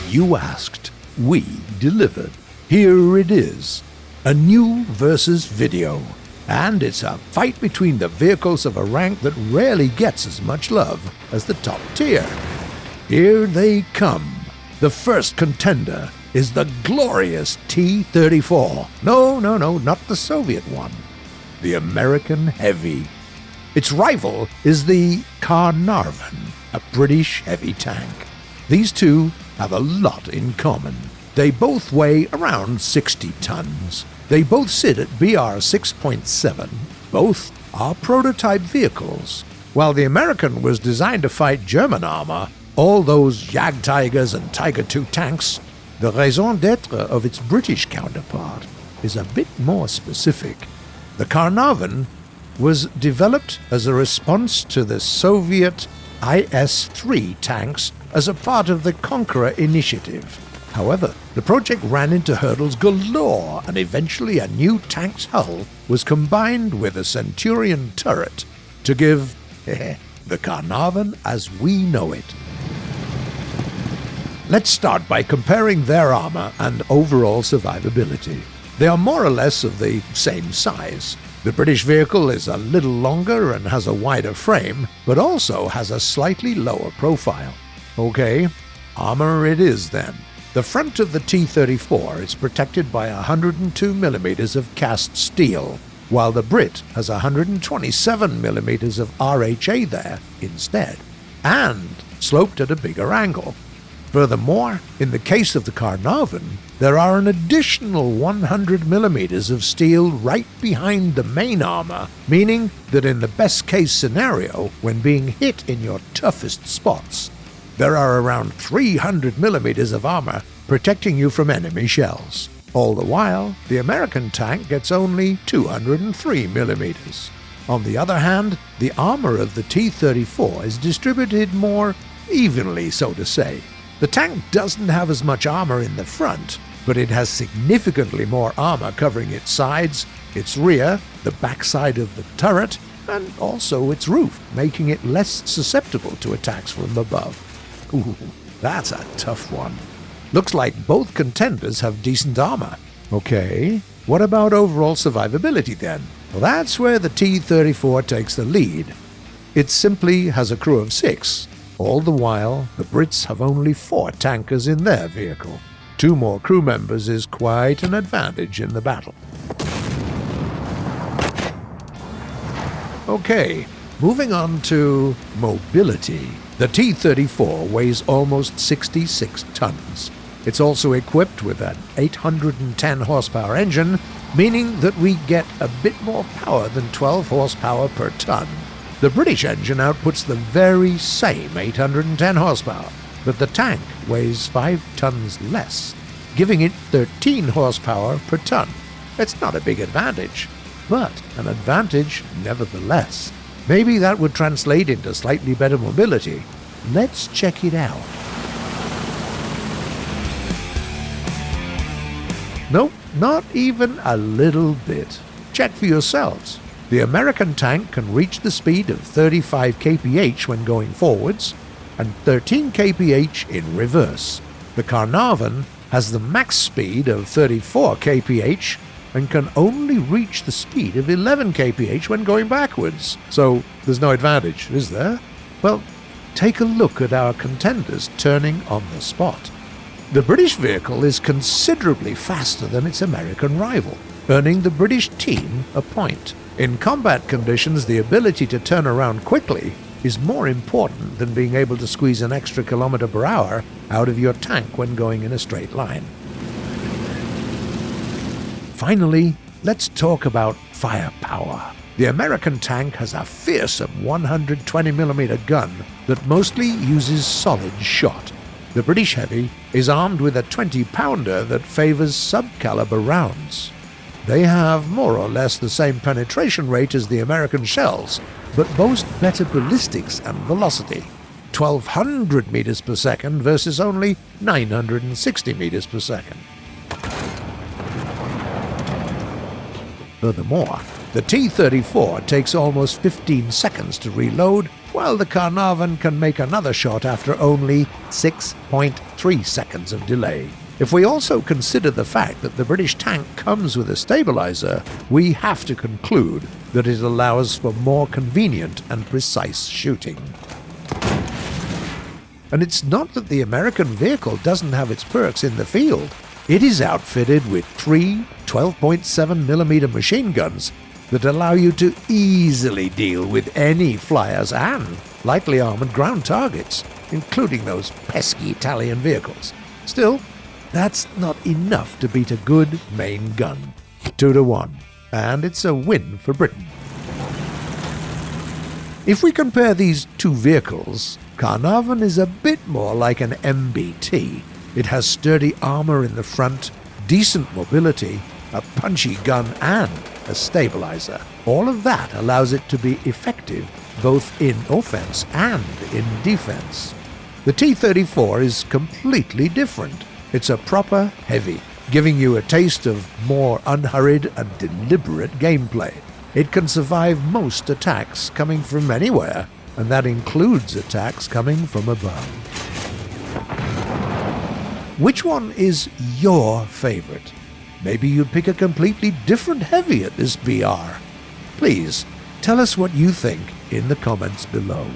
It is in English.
You asked, we delivered. Here it is, a new versus video, and it's a fight between the vehicles of a rank that rarely gets as much love as the top tier. Here they come. The first contender is the glorious T34. No, not the Soviet one. The American Heavy. Its rival is the Caernarvon, a British heavy tank. These two have a lot in common. They both weigh around 60 tons. They both sit at BR 6.7. Both are prototype vehicles. While the American was designed to fight German armor, all those Jagdtigers and Tiger II tanks, the raison d'etre of its British counterpart is a bit more specific. The Caernarvon was developed as a response to the Soviet IS-3 tanks as a part of the Conqueror initiative. However, the project ran into hurdles galore, and eventually a new tank's hull was combined with a Centurion turret to give the Caernarvon as we know it. Let's start by comparing their armor and overall survivability. They are more or less of the same size. The British vehicle is a little longer and has a wider frame, but also has a slightly lower profile. Okay, armor it is then. The front of the T34 is protected by 102mm of cast steel, while the Brit has 127mm of RHA there instead, and sloped at a bigger angle. Furthermore, in the case of the Caernarvon, there are an additional 100mm of steel right behind the main armor, meaning that in the best-case scenario, when being hit in your toughest spots, there are around 300mm of armor protecting you from enemy shells. All the while, the American tank gets only 203mm. On the other hand, the armor of the T-34 is distributed more evenly, so to say. The tank doesn't have as much armor in the front, but it has significantly more armor covering its sides, its rear, the backside of the turret, and also its roof, making it less susceptible to attacks from above. Ooh, that's a tough one. Looks like both contenders have decent armor. Okay, what about overall survivability then? Well, that's where the T-34 takes the lead. It simply has a crew of 6. All the while, the Brits have only 4 tankers in their vehicle. 2 more crew members is quite an advantage in the battle. Okay, moving on to mobility. The T-34 weighs almost 66 tons. It's also equipped with an 810 horsepower engine, meaning that we get a bit more power than 12 horsepower per ton. The British engine outputs the very same 810 horsepower, but the tank weighs 5 tons less, giving it 13 horsepower per ton. It's not a big advantage, but an advantage nevertheless. Maybe that would translate into slightly better mobility. Let's check it out. Nope, not even a little bit. Check for yourselves. The American tank can reach the speed of 35 kph when going forwards, and 13 kph in reverse. The Caernarvon has the max speed of 34 kph and can only reach the speed of 11 kph when going backwards. So there's no advantage, is there? Well, take a look at our contenders turning on the spot. The British vehicle is considerably faster than its American rival, earning the British team a point. In combat conditions, the ability to turn around quickly is more important than being able to squeeze an extra kilometer per hour out of your tank when going in a straight line. Finally, let's talk about firepower. The American tank has a fearsome 120mm gun that mostly uses solid shot. The British Heavy is armed with a 20-pounder that favors sub-caliber rounds. They have more or less the same penetration rate as the American shells, but boast better ballistics and velocity. 1,200 meters per second versus only 960 meters per second. Furthermore, the T-34 takes almost 15 seconds to reload, while the Caernarvon can make another shot after only 6.3 seconds of delay. If we also consider the fact that the British tank comes with a stabilizer, we have to conclude that it allows for more convenient and precise shooting. And it's not that the American vehicle doesn't have its perks in the field. It is outfitted with 3 12.7mm machine guns that allow you to easily deal with any flyers and lightly armored ground targets, including those pesky Italian vehicles. Still, that's not enough to beat a good main gun. 2-1, and it's a win for Britain. If we compare these two vehicles, Caernarvon is a bit more like an MBT. It has sturdy armor in the front, decent mobility, a punchy gun, and a stabilizer. All of that allows it to be effective both in offense and in defense. The T34 is completely different. It's a proper heavy, giving you a taste of more unhurried and deliberate gameplay. It can survive most attacks coming from anywhere, and that includes attacks coming from above. Which one is your favorite? Maybe you'd pick a completely different heavy at this BR. Please, tell us what you think in the comments below.